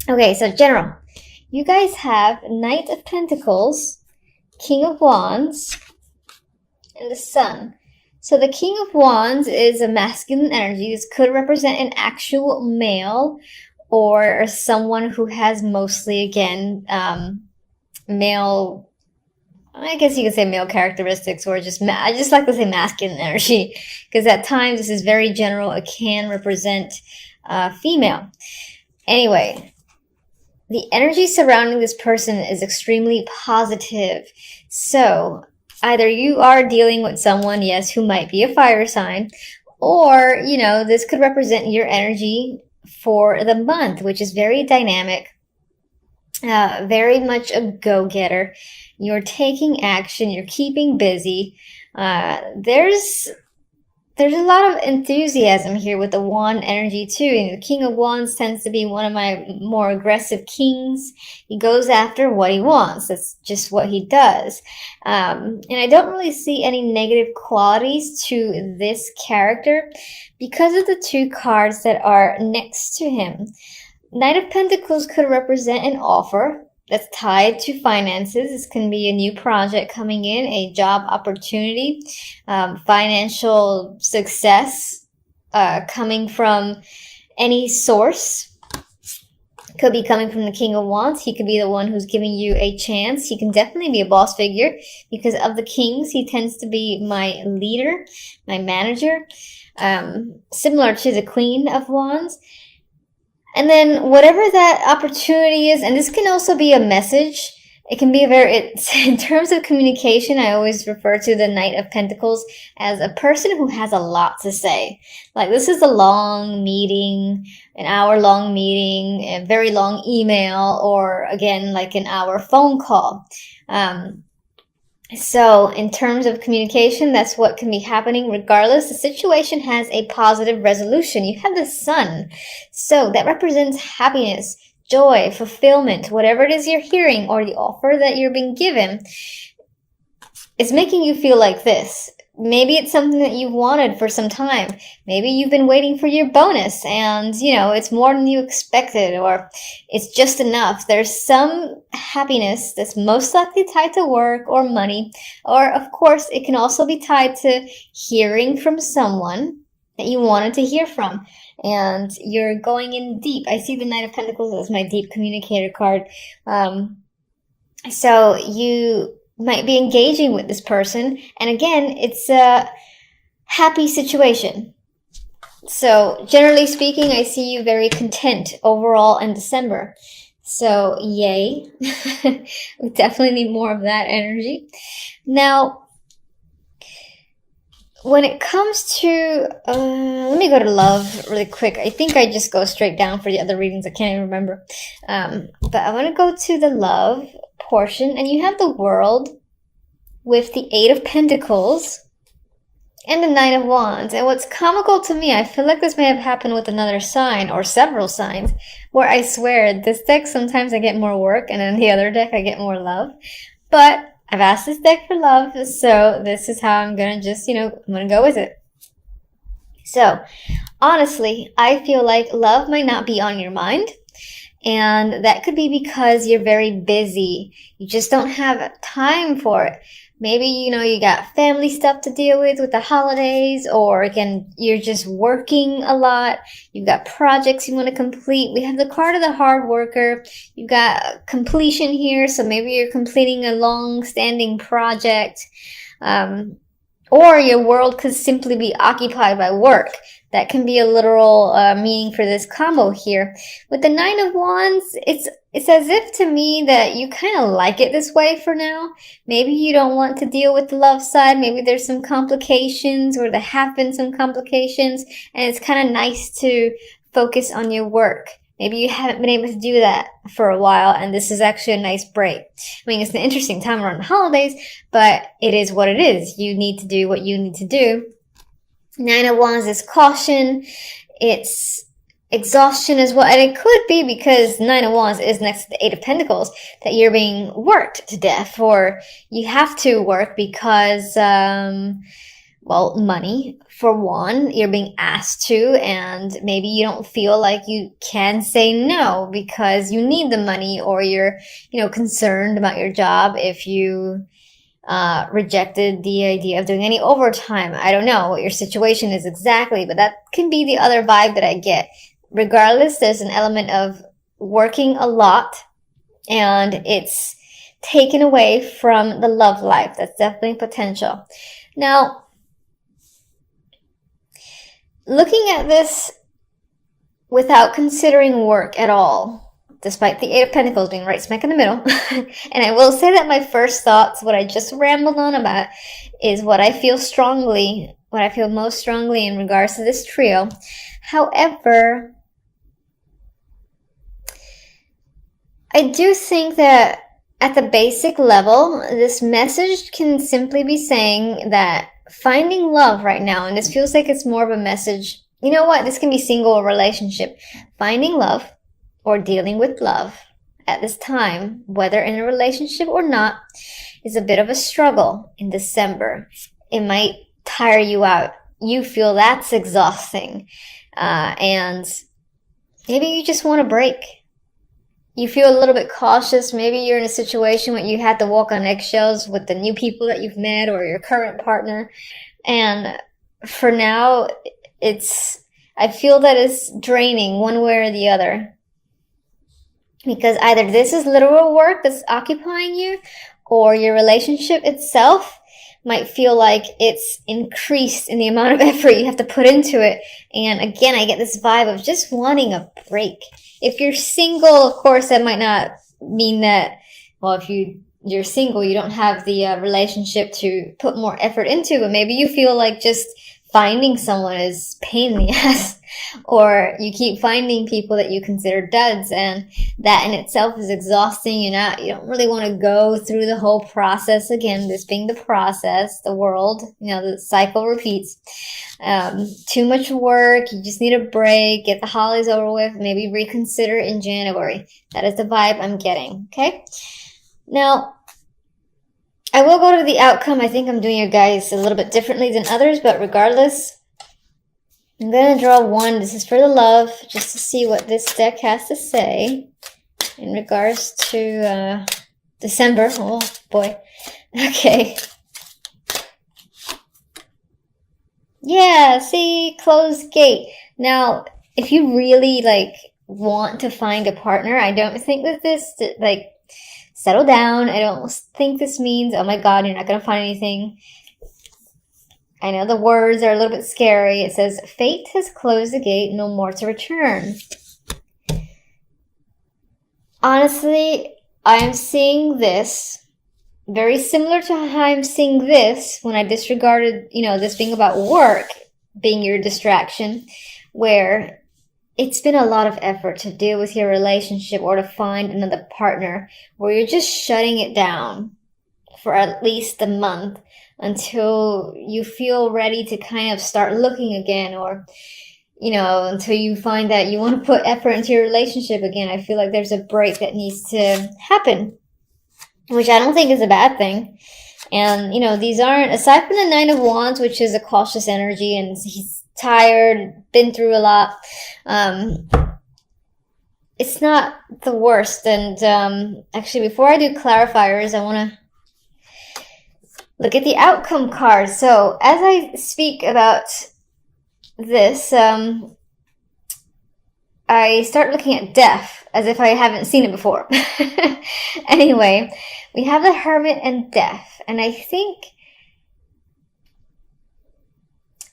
Okay, so general. You guys have Knight of Pentacles, King of Wands, and the Sun. So the King of Wands is a masculine energy. This could represent an actual male or someone who has mostly, again, male, I guess you could say male characteristics, or just, I just like to say masculine energy, because at times this is very general. It can represent female. Anyway, the energy surrounding this person is extremely positive. So either you are dealing with someone, yes, who might be a fire sign, or, this could represent your energy for the month, which is very dynamic, very much a go-getter. You're taking action, you're keeping busy. There's a lot of enthusiasm here with the wand energy too. And the King of Wands tends to be one of my more aggressive kings. He goes after what he wants. That's just what he does. And I don't really see any negative qualities to this character because of the two cards that are next to him. Knight of Pentacles could represent an offer that's tied to finances. This can be a new project coming in, a job opportunity, financial success coming from any source. Could be coming from the King of Wands. He could be the one who's giving you a chance. He can definitely be a boss figure because of the kings. He tends to be my leader, my manager, similar to the Queen of Wands. And then whatever that opportunity is, and this can also be a message. It can be in terms of communication, I always refer to the Knight of Pentacles as a person who has a lot to say. Like, this is a long meeting, an hour-long meeting, a very long email, or again, like an hour phone call. So in terms of communication, that's what can be happening regardless. The situation has a positive resolution. You have the Sun. So that represents happiness, joy, fulfillment, whatever it is you're hearing or the offer that you're being given. It's making you feel like this. Maybe it's something that you've wanted for some time. Maybe you've been waiting for your bonus and, it's more than you expected, or it's just enough. There's some happiness that's most likely tied to work or money, or of course, it can also be tied to hearing from someone that you wanted to hear from. And you're going in deep. I see the Knight of Pentacles as my deep communicator card. So you might be engaging with this person. And again, it's a happy situation. So generally speaking, I see you very content overall in December. So yay. We definitely need more of that energy. Now, when it comes to, let me go to love really quick. I think I just go straight down for the other readings. I can't even remember. But I want to go to the love portion, and you have the World with the Eight of Pentacles and the Nine of Wands. And what's comical to me, I feel like this may have happened with another sign or several signs, where I swear this deck sometimes I get more work, and then the other deck I get more love. But I've asked this deck for love, so this is how I'm gonna just, I'm gonna go with it. So, honestly, I feel like love might not be on your mind. And that could be because you're very busy. You just don't have time for it. Maybe, you got family stuff to deal with the holidays, or again, you're just working a lot. You've got projects you want to complete. We have the card of the hard worker. You've got completion here, so maybe you're completing a long-standing project. Or your world could simply be occupied by work. That can be a literal meaning for this combo here. With the Nine of Wands, it's as if to me that you kind of like it this way for now. Maybe you don't want to deal with the love side. Maybe there's some complications, or there have been some complications, and it's kind of nice to focus on your work. Maybe you haven't been able to do that for a while, and this is actually a nice break. I mean, it's an interesting time around the holidays, but it is what it is. You need to do what you need to do. Nine of Wands is caution. It's exhaustion as well. And it could be because Nine of Wands is next to the Eight of Pentacles that you're being worked to death, or you have to work because, well, money. For one, you're being asked to, and maybe you don't feel like you can say no because you need the money, or you're, concerned about your job if you rejected the idea of doing any overtime. I don't know what your situation is exactly, but that can be the other vibe that I get. Regardless, there's an element of working a lot, and it's taken away from the love life. That's definitely potential. Now, looking at this without considering work at all, despite the Eight of Pentacles being right smack in the middle, and I will say that my first thoughts, what I just rambled on about, is what I feel most strongly in regards to this trio. However, I do think that at the basic level, this message can simply be saying that finding love right now, and this feels like it's more of a message, you know what, this can be single or relationship. Finding love or dealing with love at this time, whether in a relationship or not, is a bit of a struggle in December. It might tire you out. You feel that's exhausting. And maybe you just want a break. You feel a little bit cautious. Maybe you're in a situation where you had to walk on eggshells with the new people that you've met or your current partner. And for now, I feel that it's draining one way or the other. Because either this is literal work that's occupying you, or your relationship itself might feel like it's increased in the amount of effort you have to put into it. And again, I get this vibe of just wanting a break. If you're single, of course, that might not mean that, well, if you're single, you don't have the relationship to put more effort into, but maybe you feel like just finding someone is pain in the ass, or you keep finding people that you consider duds, and that in itself is exhausting. You don't really want to go through the whole process again, this being the process, the world, the cycle repeats. Too much work, you just need a break, get the holidays over with, maybe reconsider in January. That is the vibe I'm getting, okay? Now, I will go to the outcome. I think I'm doing you guys a little bit differently than others, but regardless, I'm going to draw one. This is for the love, just to see what this deck has to say in regards to December. Oh, boy. Okay. Yeah, see, closed gate. Now, if you really, want to find a partner, I don't think that this, settle down. I don't think this means, oh my God, you're not going to find anything. I know the words are a little bit scary. It says, fate has closed the gate, no more to return. Honestly, I'm seeing this very similar to how I'm seeing this when I disregarded, this being about work being your distraction, where it's been a lot of effort to deal with your relationship or to find another partner, where you're just shutting it down for at least a month until you feel ready to kind of start looking again, or, until you find that you want to put effort into your relationship again. I feel like there's a break that needs to happen, which I don't think is a bad thing. And, these aren't, aside from the Nine of Wands, which is a cautious energy, and he's tired, been through a lot, it's not the worst. And actually, before I do clarifiers, I want to look at the outcome card. So as I speak about this, I start looking at death as if I haven't seen it before. Anyway, we have the Hermit and death, and I think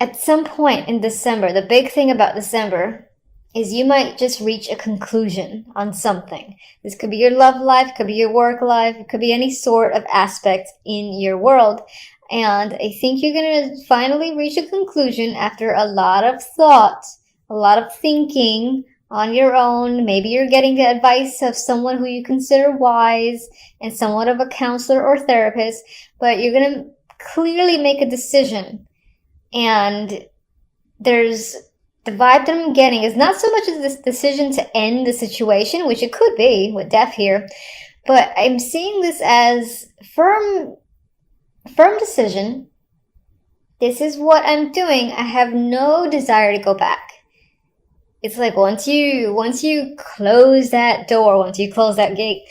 at some point in December, the big thing about December is you might just reach a conclusion on something. This could be your love life, could be your work life, it could be any sort of aspect in your world. And I think you're going to finally reach a conclusion after a lot of thought, a lot of thinking on your own. Maybe you're getting the advice of someone who you consider wise and somewhat of a counselor or therapist, but you're going to clearly make a decision. And there's the vibe that I'm getting is not so much as this decision to end the situation, which it could be with death here, but I'm seeing this as firm decision This is what I'm doing. I have no desire to go back. It's like once you close that door, once you close that gate,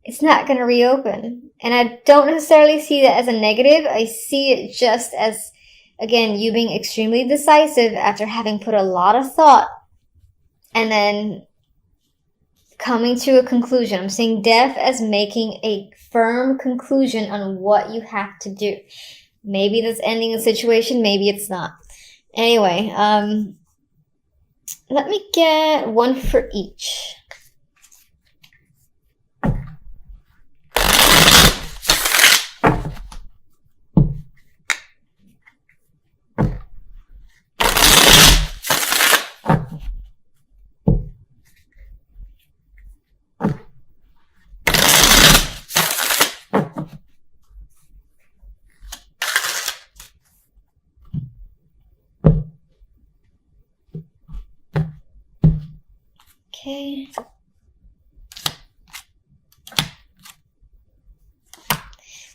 it's not going to reopen. And I don't necessarily see that as a negative. I see it just as, again, you being extremely decisive after having put a lot of thought and then coming to a conclusion. I'm seeing death as making a firm conclusion on what you have to do. Maybe that's ending a situation, maybe it's not. Anyway, let me get one for each. Okay.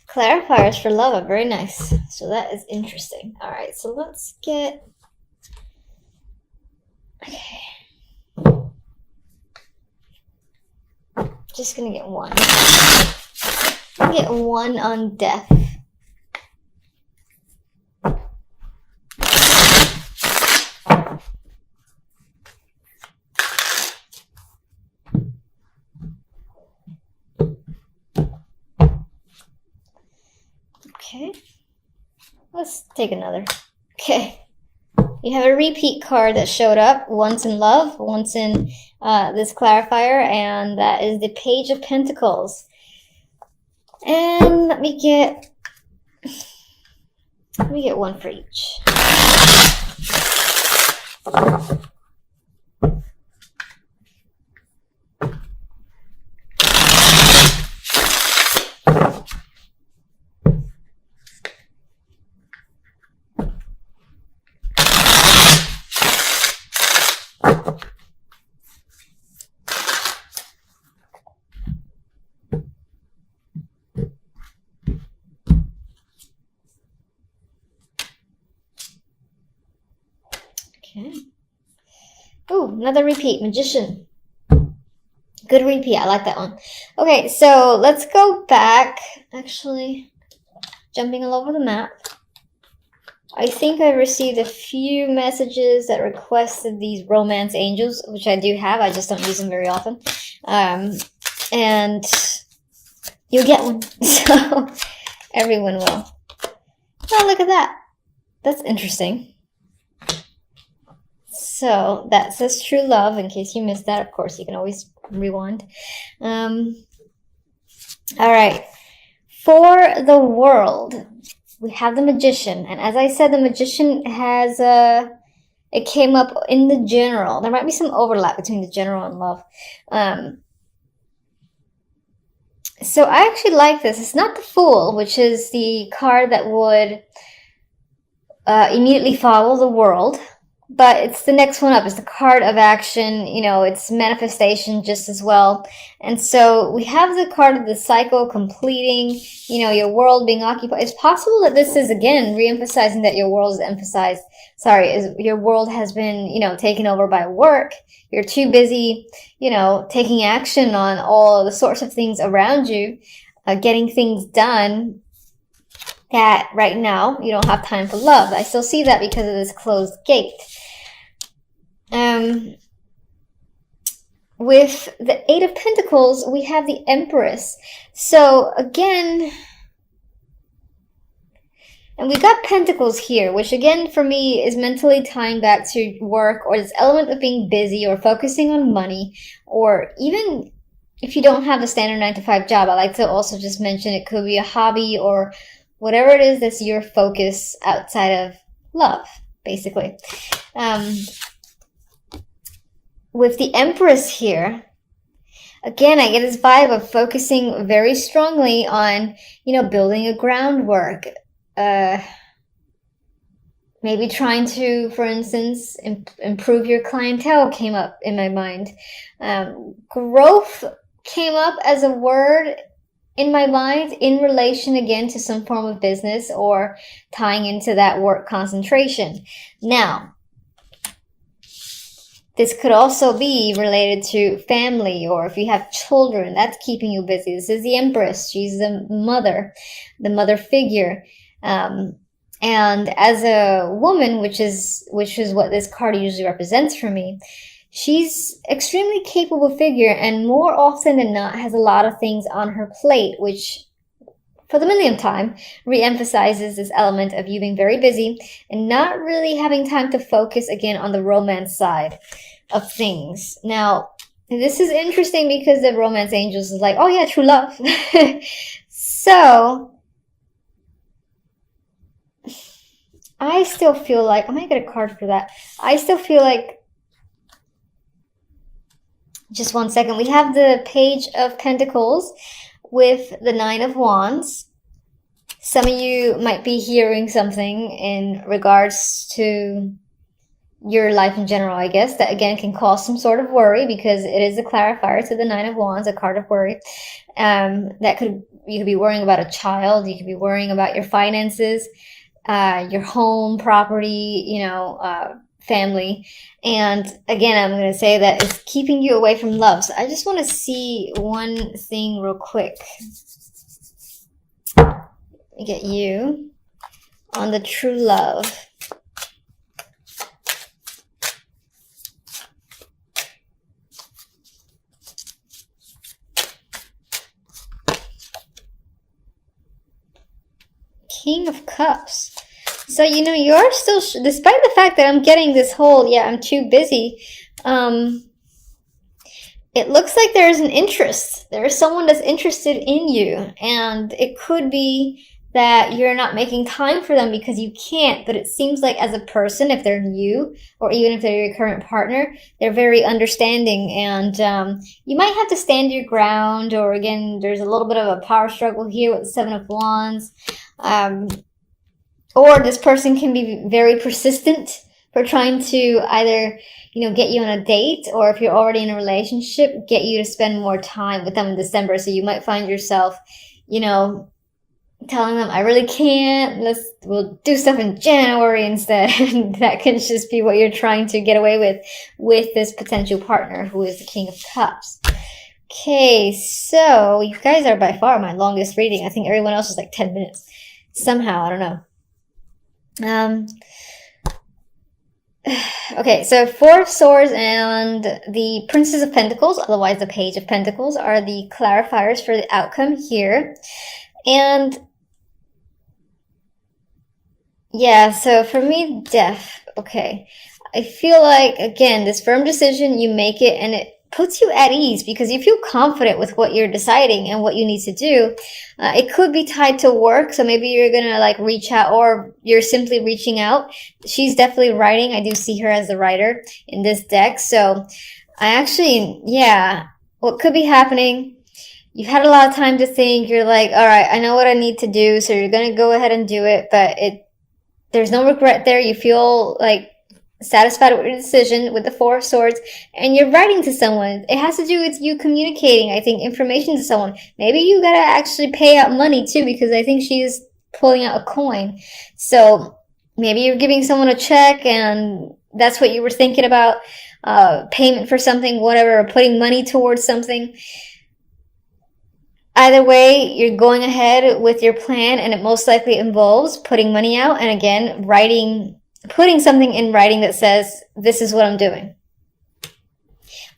Clarifiers for love are very nice. So that is interesting. All right, so let's get... Okay. Just gonna get one. Get one on death. Okay, let's take another. Okay, you have a repeat card that showed up once in love, once in this clarifier, and that is the Page of Pentacles. And let me get one for each. Okay. Oh, another repeat. Magician. Good repeat. I like that one. Okay, so let's go back. Actually, jumping all over the map. I think I received a few messages that requested these romance angels, which I do have. I just don't use them very often. And you'll get one. So everyone will. Oh, look at that. That's interesting. So that says true love. In case you missed that, of course, you can always rewind. All right. For the world, we have the Magician. And as I said, the Magician has it came up in the general. There might be some overlap between the general and love. So I actually like this. It's not the Fool, which is the card that would immediately follow the world. But it's the next one up. It's the card of action. You know, it's manifestation just as well. And so we have the card of the cycle completing, you know, your world being occupied. It's possible that this is, again, re-emphasizing that your world is your world has been, you know, taken over by work. You're too busy, you know, taking action on all the sorts of things around you, getting things done, that right now you don't have time for love. I still see that because of this closed gate. With the Eight of Pentacles, we have the Empress. So again, and we got Pentacles here, which again for me is mentally tying back to work, or this element of being busy or focusing on money, or even if you don't have a standard 9-to-5 job, I like to also just mention it could be a hobby or whatever it is that's your focus outside of love, basically. With the Empress here, again, I get this vibe of focusing very strongly on, you know, building a groundwork. Maybe trying to, for instance, improve your clientele came up in my mind. Growth came up as a word in my mind in relation again to some form of business or tying into that work concentration. Now, this could also be related to family, or if you have children, that's keeping you busy. This is the Empress. She's the mother figure. And as a woman, which is what this card usually represents for me, she's extremely capable figure, and more often than not has a lot of things on her plate, which for the millionth time re-emphasizes this element of you being very busy and not really having time to focus again on the romance side of things. Now, this is interesting because the romance angels is like, oh yeah, true love. So I still feel like, I might get a card for that. I still feel like, just one second, we have the Page of Pentacles with the Nine of Wands. Some of you might be hearing something in regards to your life in general, I guess, that again can cause some sort of worry, because it is a clarifier to the Nine of Wands, a card of worry. You could be worrying about a child, you could be worrying about your finances, your home, property, family. And again, I'm going to say that it's keeping you away from love. So I just want to see one thing real quick. Let me get you on the true love. King of Cups. So, you're still, despite the fact that I'm getting this whole, yeah, I'm too busy, it looks like there's an interest. There is someone that's interested in you, and it could be that you're not making time for them because you can't, but it seems like as a person, if they're new, or even if they're your current partner, they're very understanding, and you might have to stand your ground, or again, there's a little bit of a power struggle here with the Seven of Wands. Or this person can be very persistent for trying to either, get you on a date, or if you're already in a relationship, get you to spend more time with them in December. So you might find yourself, telling them, I really can't, we'll do stuff in January instead. And that can just be what you're trying to get away with this potential partner who is the King of Cups. Okay, so you guys are by far my longest reading. I think everyone else is like 10 minutes. Somehow, I don't know. Okay, so Four of Swords and the Princess of Pentacles, otherwise the Page of Pentacles, are the clarifiers for the outcome here. And yeah, so for me, death. Okay, I feel like, again, this firm decision, you make it, and it puts you at ease because you feel confident with what you're deciding and what you need to do. It could be tied to work, so maybe you're gonna reach out, or you're simply reaching out. She's definitely writing. I do see her as the writer in this deck. So I actually, yeah, what could be happening, you've had a lot of time to think. You're like, all right, I know what I need to do, so you're gonna go ahead and do it, but there's no regret there. You feel like satisfied with your decision with the Four of Swords, and you're writing to someone. It has to do with you communicating, I think, information to someone. Maybe you gotta actually pay out money too, because I think she's pulling out a coin. So maybe you're giving someone a check, and that's what you were thinking about, payment for something, whatever, or putting money towards something. Either way, you're going ahead with your plan, and it most likely involves putting money out, and again, putting something in writing that says, this is what I'm doing.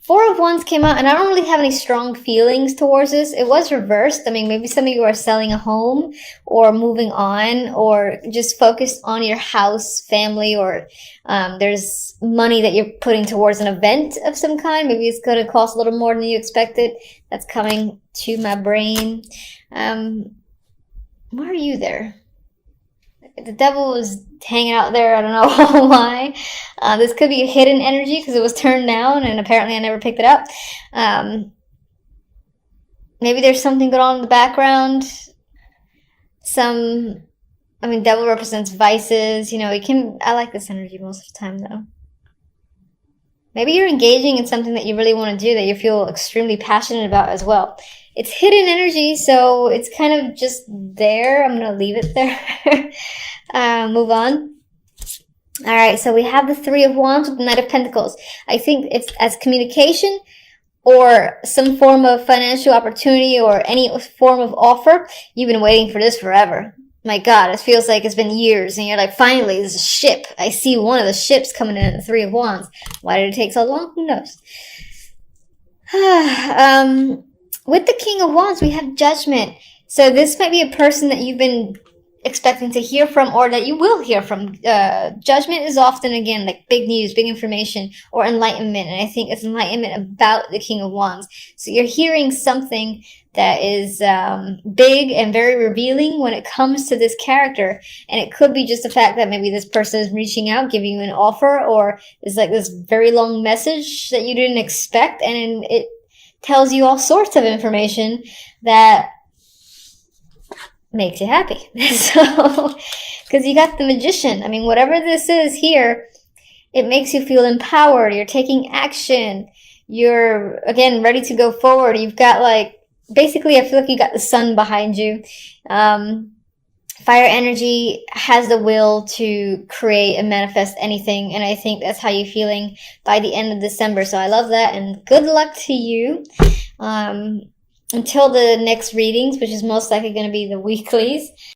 Four of Wands came out, and I don't really have any strong feelings towards this. It was reversed. I mean, maybe some of you are selling a home or moving on, or just focused on your house, family, or there's money that you're putting towards an event of some kind. Maybe it's going to cost a little more than you expected. That's coming to my brain. Why are you there? The devil was hanging out there. I don't know why. This could be a hidden energy because it was turned down, and apparently I never picked it up. Maybe there's something going on in the background. Devil represents vices. I like this energy most of the time, though. Maybe you're engaging in something that you really want to do, that you feel extremely passionate about as well. It's hidden energy, so it's kind of just there. I'm going to leave it there. Move on. All right, so we have the Three of Wands with the Knight of Pentacles. I think it's as communication or some form of financial opportunity or any form of offer. You've been waiting for this forever. My God, it feels like it's been years, and you're like, finally, there's a ship. I see one of the ships coming in at the Three of Wands. Why did it take so long? Who knows? With the King of Wands, we have Judgment. So this might be a person that you've been expecting to hear from, or that you will hear from. Judgment is often, again, like big news, big information, or enlightenment. And I think it's enlightenment about the King of Wands. So you're hearing something that is big and very revealing when it comes to this character. And it could be just the fact that maybe this person is reaching out, giving you an offer, or is like this very long message that you didn't expect. And it tells you all sorts of information that makes you happy. So, because you got the Magician. I mean, whatever this is here, it makes you feel empowered. You're taking action. You're, again, ready to go forward. You've got, like, basically, I feel like you got the sun behind you. Fire energy has the will to create and manifest anything, and I think that's how you're feeling by the end of December. So I love that, and good luck to you. Until the next readings, which is most likely going to be the weeklies.